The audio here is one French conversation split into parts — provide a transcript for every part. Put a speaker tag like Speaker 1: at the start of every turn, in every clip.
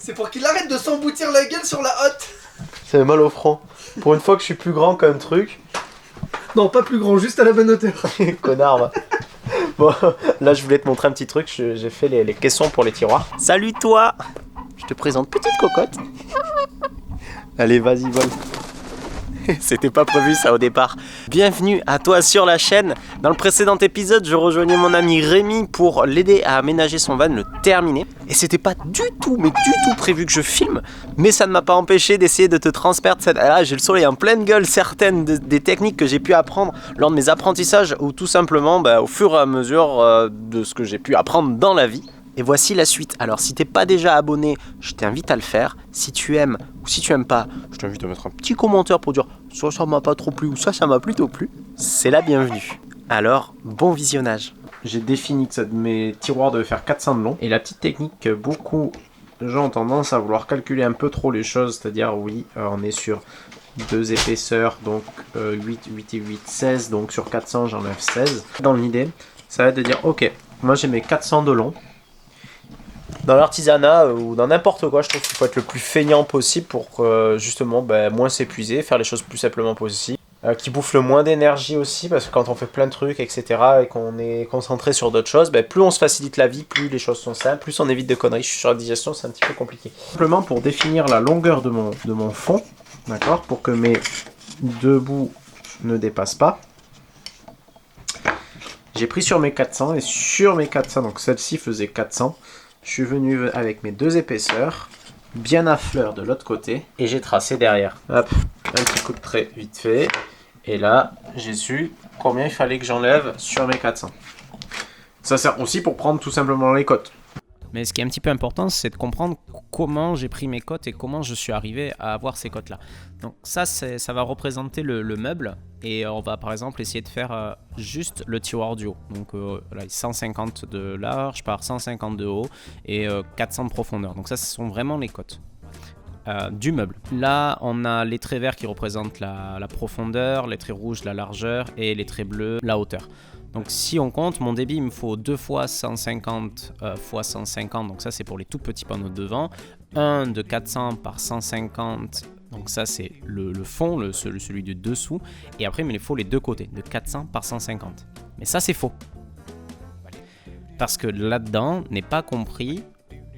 Speaker 1: C'est pour qu'il arrête de s'emboutir la gueule sur la hotte.
Speaker 2: Ça fait mal au front. Pour une fois que je suis plus grand qu'un truc.
Speaker 1: Non, pas plus grand, juste à la bonne hauteur.
Speaker 2: Connard, va. Bon, là je voulais te montrer un petit truc. J'ai fait les caissons pour les tiroirs. Salut toi. Je te présente petite cocotte. Allez, vas-y, vole. C'était pas prévu ça au départ. Bienvenue à toi sur la chaîne. Dans le précédent épisode, je rejoignais mon ami Rémi pour l'aider à aménager son van, le terminer. Et c'était pas du tout prévu que je filme. Mais ça ne m'a pas empêché d'essayer de te transmettre cette... Là, j'ai le soleil en pleine gueule, certaines des techniques que j'ai pu apprendre lors de mes apprentissages ou tout simplement au fur et à mesure de ce que j'ai pu apprendre dans la vie. Et voici la suite. Alors si t'es pas déjà abonné, je t'invite à le faire. Si tu aimes ou si tu aimes pas, je t'invite à mettre un petit commentaire pour dire soit ça m'a pas trop plu ou ça m'a plutôt plu. C'est la bienvenue. Alors, bon visionnage. J'ai défini que mes tiroirs devaient faire 400 de long. Et la petite technique que beaucoup de gens ont tendance à vouloir calculer un peu trop les choses, c'est-à-dire oui, on est sur 2 épaisseurs, donc 8 et 8, 16, donc sur 400 j'enlève 16. Dans l'idée, ça va être de dire ok, moi j'ai mes 400 de long. Dans l'artisanat ou dans n'importe quoi, je trouve qu'il faut être le plus feignant possible pour justement moins s'épuiser, faire les choses plus simplement possible, qui bouffe le moins d'énergie aussi, parce que quand on fait plein de trucs, etc., et qu'on est concentré sur d'autres choses, plus on se facilite la vie, plus les choses sont simples, plus on évite de conneries. Je suis sur la digestion, c'est un petit peu compliqué. Simplement pour définir la longueur de mon fond, d'accord, pour que mes deux bouts ne dépassent pas. J'ai pris sur mes 400, et sur mes 400, donc celle-ci faisait 400, je suis venu avec mes 2 épaisseurs, bien à fleur de l'autre côté, et j'ai tracé derrière. Hop, un petit coup de trait vite fait, et là, j'ai su combien il fallait que j'enlève sur mes 400. Ça sert aussi pour prendre tout simplement les cotes.
Speaker 3: Mais ce qui est un petit peu important, c'est de comprendre comment j'ai pris mes cotes et comment je suis arrivé à avoir ces cotes-là. Donc ça va représenter le meuble, et on va par exemple essayer de faire juste le tiroir du haut. Donc là, 150 de large par 150 de haut et 400 de profondeur. Donc ça, ce sont vraiment les cotes du meuble. Là, on a les traits verts qui représentent la profondeur, les traits rouges la largeur et les traits bleus la hauteur. Donc si on compte, mon débit il me faut 2 fois 150 fois 150, donc ça c'est pour les tout petits panneaux de devant, 1 de 400 par 150, donc ça c'est le fond, celui du dessous, et après il me faut les deux côtés, de 400 par 150. Mais ça c'est faux, parce que là-dedans n'est pas compris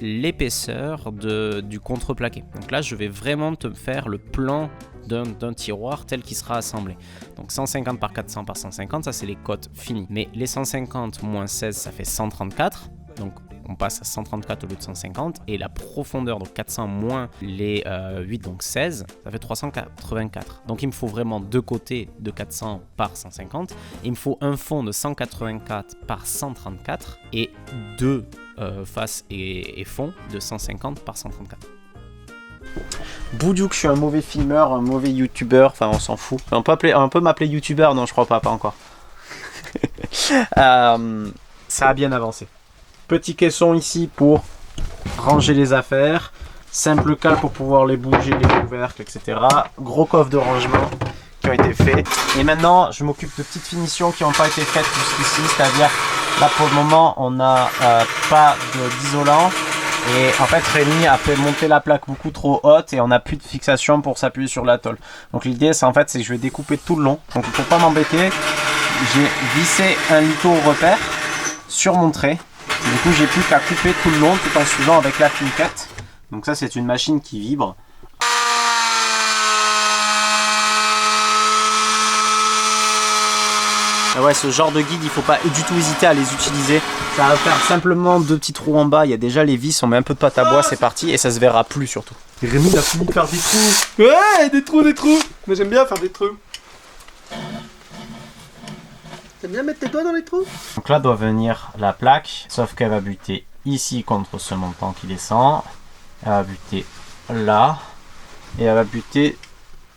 Speaker 3: l'épaisseur du contreplaqué. Donc là je vais vraiment te faire le plan d'un tiroir tel qu'il sera assemblé. Donc 150 par 400 par 150, ça c'est les cotes finies. Mais les 150 moins 16, ça fait 134. Donc on passe à 134 au lieu de 150. Et la profondeur, donc 400 moins les 8, donc 16, ça fait 384. Donc il me faut vraiment deux côtés de 400 par 150. Il me faut un fond de 184 par 134 et deux faces et fond de 150 par 134.
Speaker 2: Boudouk, je suis un mauvais filmeur, un mauvais youtubeur, enfin on s'en fout. On peut m'appeler youtubeur, non je crois pas encore. Ça a bien avancé. Petit caisson ici pour ranger les affaires. Simple cale pour pouvoir les bouger, les couvercles, etc. Gros coffre de rangement qui ont été faits. Et maintenant je m'occupe de petites finitions qui n'ont pas été faites jusqu'ici. C'est-à-dire là pour le moment on n'a pas d'isolant. Et en fait Rémi a fait monter la plaque beaucoup trop haute et on n'a plus de fixation pour s'appuyer sur la tôle. Donc l'idée c'est que je vais découper tout le long. Donc pour pas m'embêter, j'ai vissé un lito au repère sur mon trait. Du coup j'ai plus qu'à couper tout le long tout en suivant avec la fine cut. Donc ça c'est une machine qui vibre. Ouais, ce genre de guide, il faut pas du tout hésiter à les utiliser. Ça va faire simplement 2 petits trous en bas. Il y a déjà les vis, on met un peu de pâte à bois, c'est parti. Et ça se verra plus surtout.
Speaker 1: Et Rémi il a fini de faire des trous. Ouais, des trous. Mais j'aime bien faire des trous. T'aimes bien mettre tes doigts dans les trous?
Speaker 2: Donc là doit venir la plaque. Sauf qu'elle va buter ici contre ce montant qui descend. Elle va buter là. Et elle va buter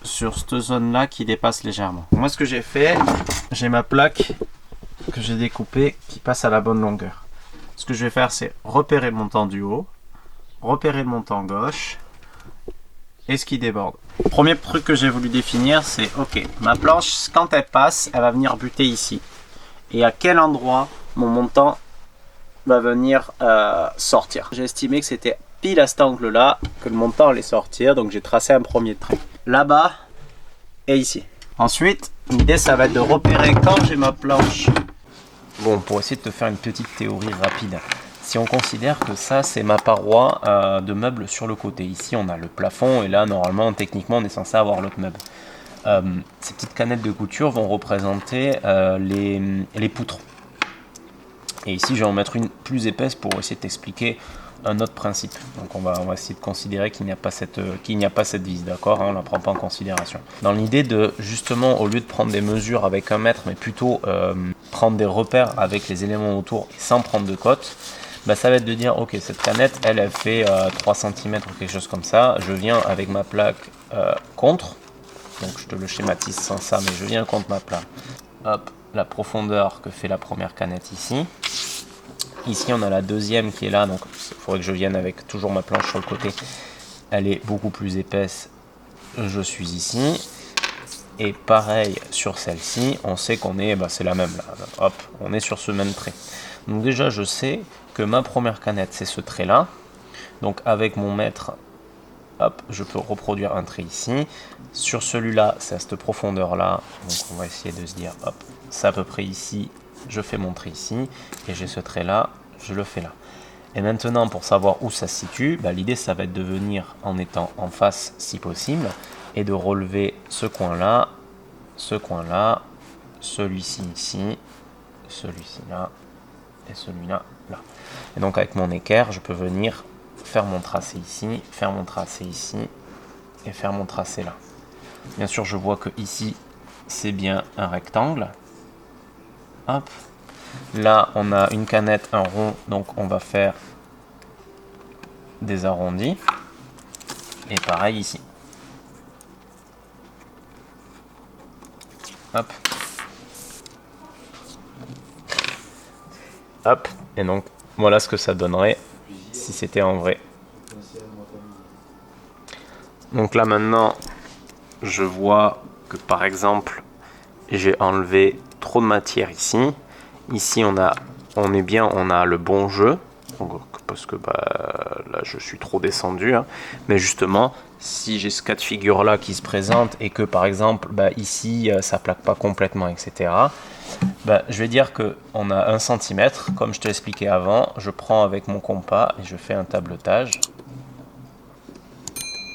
Speaker 2: sur cette zone là qui dépasse légèrement. Moi ce que j'ai fait, j'ai ma plaque que j'ai découpée qui passe à la bonne longueur. Ce que je vais faire c'est repérer le montant du haut, repérer le montant gauche et ce qui déborde. Premier truc que j'ai voulu définir c'est ok, ma planche quand elle passe elle va venir buter ici et à quel endroit mon montant va venir sortir. J'ai estimé que c'était pile à cet angle-là que le montant allait sortir. Donc j'ai tracé un premier trait. Là-bas et ici. Ensuite, l'idée ça va être de repérer quand j'ai ma planche. Bon, pour essayer de te faire une petite théorie rapide. Si on considère que ça c'est ma paroi de meubles sur le côté. Ici on a le plafond et là normalement, techniquement on est censé avoir l'autre meuble. Ces petites canettes de couture vont représenter les poutres. Et ici je vais en mettre une plus épaisse pour essayer de t'expliquer un autre principe. Donc on va essayer de considérer qu'il n'y a pas cette vis, d'accord, hein, on ne la prend pas en considération. Dans l'idée de justement, au lieu de prendre des mesures avec 1 mètre, mais plutôt prendre des repères avec les éléments autour et sans prendre de cote, bah, ça va être de dire ok, cette canette elle fait 3 cm ou quelque chose comme ça, je viens avec ma plaque contre, donc je te le schématise sans ça, mais je viens contre ma plaque, hop, la profondeur que fait la première canette ici. Ici on a la deuxième qui est là, donc il faudrait que je vienne avec toujours ma planche sur le côté, elle est beaucoup plus épaisse, je suis ici. Et pareil sur celle-ci, on sait qu'on est, c'est la même là, hop, on est sur ce même trait. Donc déjà je sais que ma première canette c'est ce trait là, donc avec mon mètre, hop, je peux reproduire un trait ici. Sur celui-là c'est à cette profondeur là, donc on va essayer de se dire, hop, c'est à peu près ici, je fais mon trait ici, et j'ai ce trait là, je le fais là. Et maintenant pour savoir où ça se situe, l'idée ça va être de venir en étant en face si possible, et de relever ce coin-là, celui-ci ici, celui-ci là, et celui-là là. Et donc avec mon équerre, je peux venir faire mon tracé ici, faire mon tracé ici, et faire mon tracé là. Bien sûr, je vois que ici, c'est bien un rectangle. Hop. Là, on a une canette, un rond, donc on va faire des arrondis. Et pareil ici. Hop. Hop. Et donc, voilà ce que ça donnerait si c'était en vrai. Donc là maintenant, je vois que par exemple, j'ai enlevé trop de matière ici. Ici, on a le bon jeu. Parce que là, je suis trop descendu. Hein. Mais justement, si j'ai ce cas de figure là qui se présente et que par exemple, ici, ça plaque pas complètement, etc. Je vais dire qu'on a 1 cm, comme je te l'expliquais avant. Je prends avec mon compas et je fais un tabletage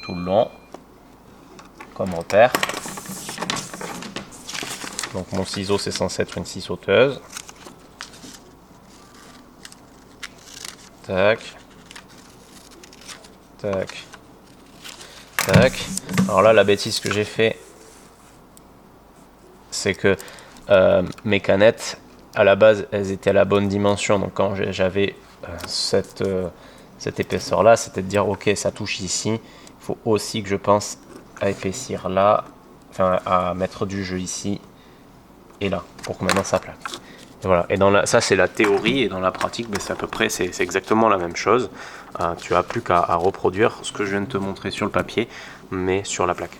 Speaker 2: tout le long, comme repère. Donc mon ciseau, c'est censé être une scie sauteuse. Tac. Tac. Tac. Alors là, la bêtise que j'ai fait, c'est que mes canettes, à la base, elles étaient à la bonne dimension. Donc quand j'avais cette épaisseur-là, c'était de dire, ok, ça touche ici. Il faut aussi que je pense à épaissir là, enfin à mettre du jeu ici et là, pour que maintenant ça plaque. Et voilà. Et ça c'est la théorie, et dans la pratique, c'est à peu près, c'est exactement la même chose. Tu as plus qu'à reproduire ce que je viens de te montrer sur le papier, mais sur la plaque.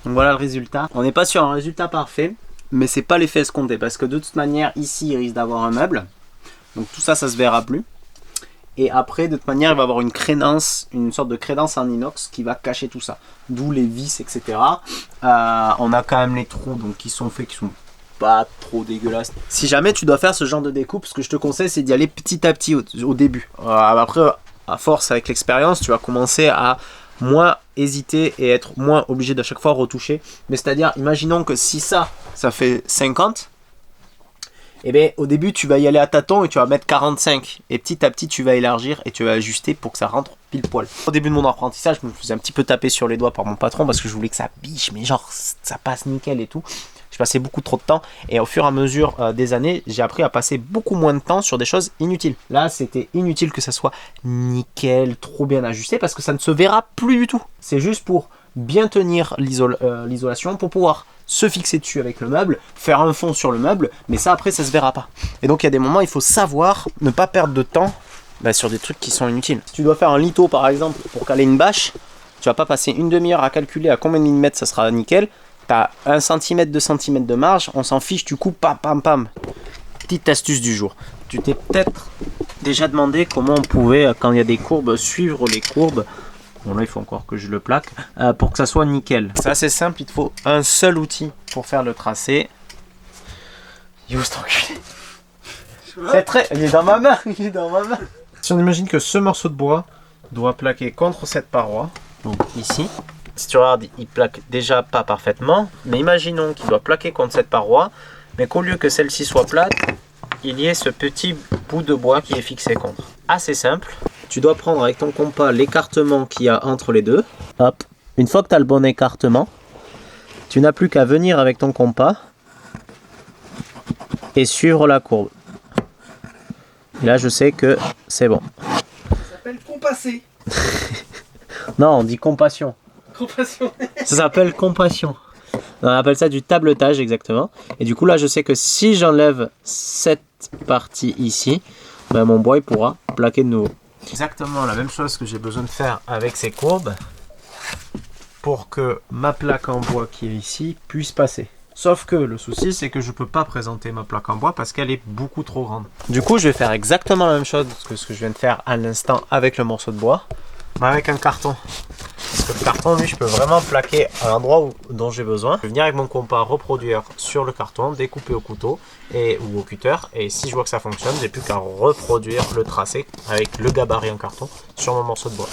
Speaker 4: Donc voilà le résultat. On n'est pas sur un résultat parfait, mais c'est pas l'effet escompté, parce que de toute manière, ici, il risque d'avoir un meuble. Donc tout ça, ça se verra plus. Et après, de toute manière, il va y avoir une crénence, une sorte de crénence en inox qui va cacher tout ça. D'où les vis, etc. On a quand même les trous donc, qui sont faits, qui sont pas trop dégueulasses. Si jamais tu dois faire ce genre de découpe, ce que je te conseille, c'est d'y aller petit à petit au début. Après, à force, avec l'expérience, tu vas commencer à moins hésiter et être moins obligé de chaque fois retoucher. Mais c'est-à-dire, imaginons que si ça fait 50, et bien au début tu vas y aller à tâtons et tu vas mettre 45. Et petit à petit tu vas élargir et tu vas ajuster pour que ça rentre pile poil. Au début de mon apprentissage, je me faisais un petit peu taper sur les doigts par mon patron parce que je voulais que ça biche, mais genre ça passe nickel et tout. Je passais beaucoup trop de temps et au fur et à mesure des années, j'ai appris à passer beaucoup moins de temps sur des choses inutiles. Là, c'était inutile que ça soit nickel, trop bien ajusté parce que ça ne se verra plus du tout. C'est juste pour bien tenir l'isolation, pour pouvoir se fixer dessus avec le meuble, faire un fond sur le meuble, mais ça après ça se verra pas. Et donc il y a des moments il faut savoir ne pas perdre de temps sur des trucs qui sont inutiles. Si tu dois faire un litho par exemple pour caler une bâche, tu vas pas passer une demi-heure à calculer à combien de millimètres ça sera nickel. T'as 1 cm, 2 cm de marge, on s'en fiche, tu coupes, pam pam pam. Petite astuce du jour. Tu t'es peut-être déjà demandé comment on pouvait, quand il y a des courbes, suivre les courbes. Bon là il faut encore que je le plaque, pour que ça soit nickel. C'est assez simple, il te faut un seul outil pour faire le tracé. Il est où cet enculé? C'est très... Il est dans ma main, il est dans ma main. Si on imagine que ce morceau de bois doit plaquer contre cette paroi, donc ici. Si tu regardes, il plaque déjà pas parfaitement, mais imaginons qu'il doit plaquer contre cette paroi, mais qu'au lieu que celle-ci soit plate, il y ait ce petit bout de bois qui est fixé contre. Assez simple. Tu dois prendre avec ton compas l'écartement qu'il y a entre les deux. Hop. Une fois que tu as le bon écartement, tu n'as plus qu'à venir avec ton compas et suivre la courbe. Et là, je sais que c'est bon.
Speaker 1: Ça s'appelle compasser.
Speaker 4: Non, on dit compassion.
Speaker 1: Compassion.
Speaker 4: Ça s'appelle compassion. On appelle ça du tabletage exactement. Et du coup, là, je sais que si j'enlève cette partie ici, ben, mon bois il pourra plaquer de nouveau. Exactement la même chose que j'ai besoin de faire avec ces courbes pour que ma plaque en bois qui est ici puisse passer. Sauf que le souci c'est que je peux pas présenter ma plaque en bois parce qu'elle est beaucoup trop grande. Du coup je vais faire exactement la même chose que ce que je viens de faire à l'instant avec le morceau de bois, mais avec un carton. Parce que le carton, lui, je peux vraiment plaquer à l'endroit dont j'ai besoin. Je vais venir avec mon compas reproduire sur le carton, découper au couteau ou au cutter. Et si je vois que ça fonctionne, j'ai plus qu'à reproduire le tracé avec le gabarit en carton sur mon morceau de bois.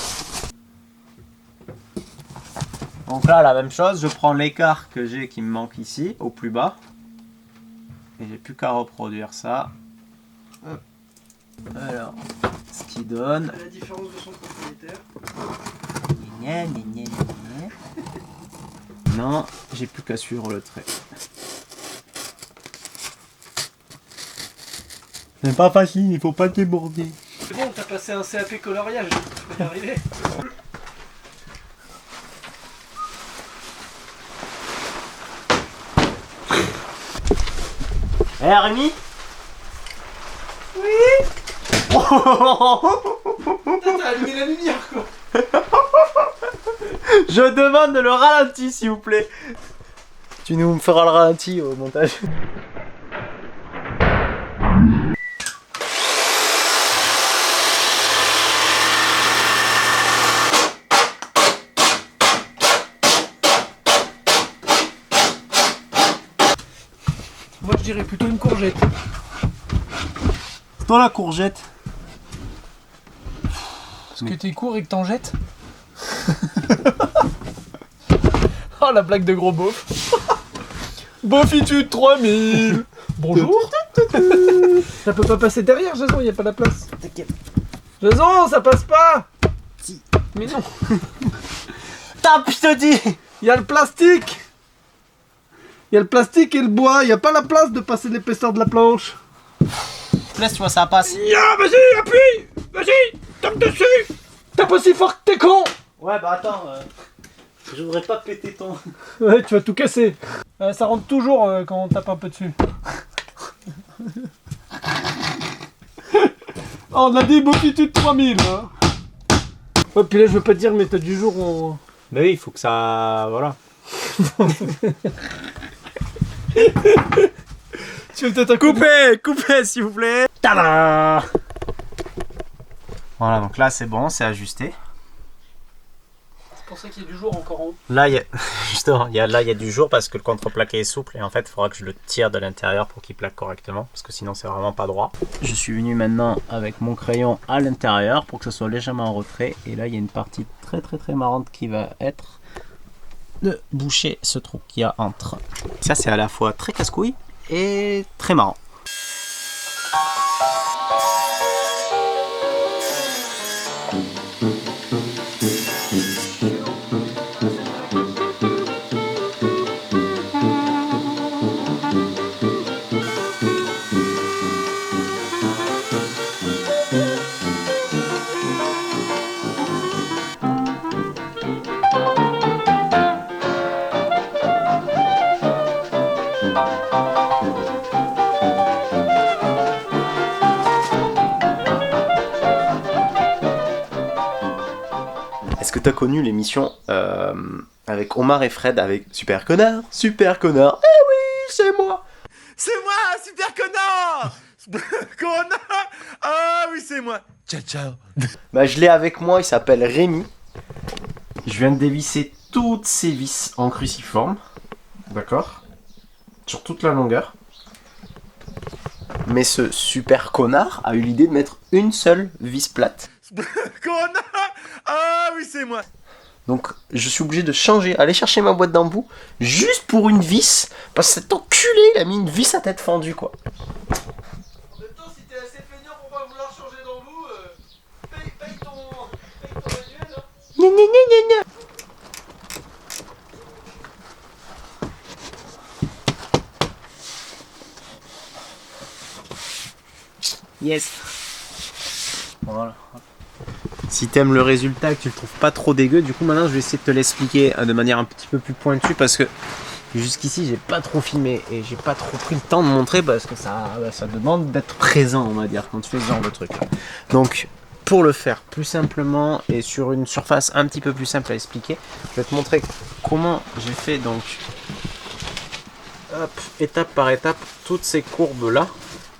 Speaker 4: Donc là, la même chose, je prends l'écart que j'ai qui me manque ici, au plus bas. Et j'ai plus qu'à reproduire ça. Alors, ce qui donne...
Speaker 1: La différence de son propriétaire.
Speaker 4: Non, j'ai plus qu'à suivre le trait. C'est pas facile, il faut pas déborder.
Speaker 1: C'est bon, t'as passé un CAP coloriage, tu peux y arriver.
Speaker 4: Eh Rémi?
Speaker 1: Oui. T'as allumé la lumière quoi.
Speaker 4: Je demande le ralenti s'il vous plaît. Tu nous feras le ralenti au montage.
Speaker 1: Moi je dirais plutôt une courgette.
Speaker 4: Toi la courgette.
Speaker 1: Parce que t'es court et que t'en jettes. Oh la blague de gros beauf. Beaufitude 3000. Bonjour. Ça peut pas passer derrière Jason, y a pas la place.
Speaker 4: T'inquiète.
Speaker 1: Jason, ça passe pas.
Speaker 4: Si.
Speaker 1: Mais non.
Speaker 4: Tape, je te dis.
Speaker 1: Y a le plastique. Y a le plastique et le bois, y a pas la place de passer l'épaisseur de la planche.
Speaker 4: Laisse, tu vois, ça passe.
Speaker 1: Ya, vas-y, appuie. Vas-y, tape dessus. Tape aussi fort que t'es con.
Speaker 4: Ouais, bah attends. Je voudrais pas péter ton...
Speaker 1: Ouais, tu vas tout casser. Ça rentre toujours quand on tape un peu dessus. Oh, on a dit Beaufitude 3000. Hein. Ouais, puis là, je veux pas te dire, mais t'as du jour on...
Speaker 4: Bah oui, il faut que ça... Voilà.
Speaker 1: Tu veux peut-être un coup de...
Speaker 4: Coupez s'il vous plaît. Tada. Voilà, donc là c'est bon, c'est ajusté.
Speaker 1: C'est pour ça qu'il y a du jour encore en haut.
Speaker 4: Là, il y a... Justement, il y a du jour parce que le contreplaqué est souple et en fait, il faudra que je le tire de l'intérieur pour qu'il plaque correctement parce que sinon, c'est vraiment pas droit. Je suis venu maintenant avec mon crayon à l'intérieur pour que ce soit légèrement en retrait et là, il y a une partie très marrante qui va être de boucher ce trou qu'il y a entre. Ça, c'est à la fois très casse-couille et très marrant. Est-ce que t'as connu l'émission avec Omar et Fred avec Super Connard? Super Connard, eh oui, c'est moi!
Speaker 5: C'est moi, super connard. Connard. Ah oui, c'est moi. Ciao, ciao.
Speaker 2: Bah, je l'ai avec moi, il s'appelle Rémi. Je viens de dévisser toutes ces vis en cruciforme. D'accord? Sur toute la longueur. Mais ce super connard a eu l'idée de mettre une seule vis plate.
Speaker 5: Connard. Ah oui, c'est moi.
Speaker 2: Donc je suis obligé de changer, aller chercher ma boîte d'embout juste pour une vis. Parce que cet enculé, il a mis une vis à tête fendue, quoi.
Speaker 1: En même temps, si t'es assez feignant pour pas vouloir changer d'embout, paye ton manuel, hein.
Speaker 2: Gna, gna, gna, gna.
Speaker 4: Yes. Voilà. Si t'aimes le résultat et que tu le trouves pas trop dégueu, du coup maintenant je vais essayer de te l'expliquer de manière un petit peu plus pointue parce que jusqu'ici j'ai pas trop filmé et j'ai pas trop pris le temps de montrer parce que ça demande d'être présent, on va dire, quand tu fais ce genre de truc. Donc pour le faire plus simplement et sur une surface un petit peu plus simple à expliquer, je vais te montrer comment j'ai fait donc hop, étape par étape toutes ces courbes là,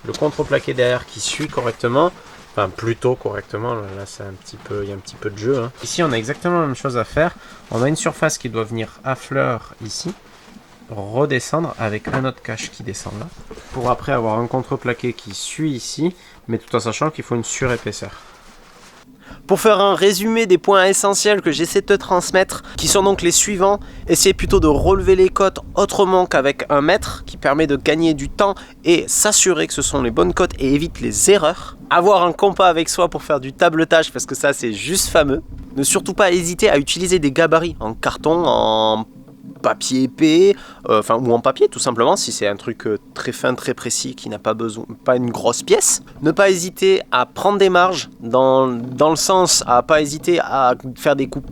Speaker 4: le contreplaqué derrière qui suit correctement. Enfin, plutôt correctement, là c'est il y a un petit peu de jeu. Hein. Ici on a exactement la même chose à faire. On a une surface qui doit venir à fleur ici, redescendre avec un autre cache qui descend là, pour après avoir un contreplaqué qui suit ici, mais tout en sachant qu'il faut une surépaisseur.
Speaker 2: Pour faire un résumé des points essentiels que j'essaie de te transmettre, qui sont donc les suivants, essayer plutôt de relever les côtes autrement qu'avec un mètre, qui permet de gagner du temps et s'assurer que ce sont les bonnes côtes et évite les erreurs. Avoir un compas avec soi pour faire du tabletage, parce que ça c'est juste fameux. Ne surtout pas hésiter à utiliser des gabarits en carton, en papier épais, ou en papier tout simplement, si c'est un truc très fin, très précis, qui n'a pas besoin, pas une grosse pièce. Ne pas hésiter à prendre des marges, dans le sens à pas hésiter à faire des coupes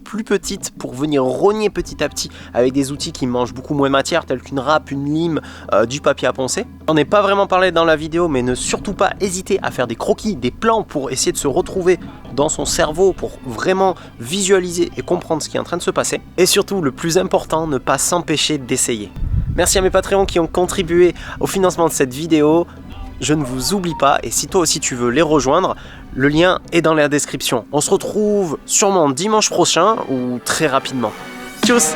Speaker 2: plus petites pour venir rogner petit à petit avec des outils qui mangent beaucoup moins de matière, tels qu'une râpe, une lime, du papier à poncer. J'en ai pas vraiment parlé dans la vidéo, mais ne surtout pas hésiter à faire des croquis, des plans pour essayer de se retrouver dans son cerveau, pour vraiment visualiser et comprendre ce qui est en train de se passer. Et surtout, le plus important, ne pas s'empêcher d'essayer. Merci à mes Patreons qui ont contribué au financement de cette vidéo. Je ne vous oublie pas, et si toi aussi tu veux les rejoindre, le lien est dans la description. On se retrouve sûrement dimanche prochain ou très rapidement. Tchuss!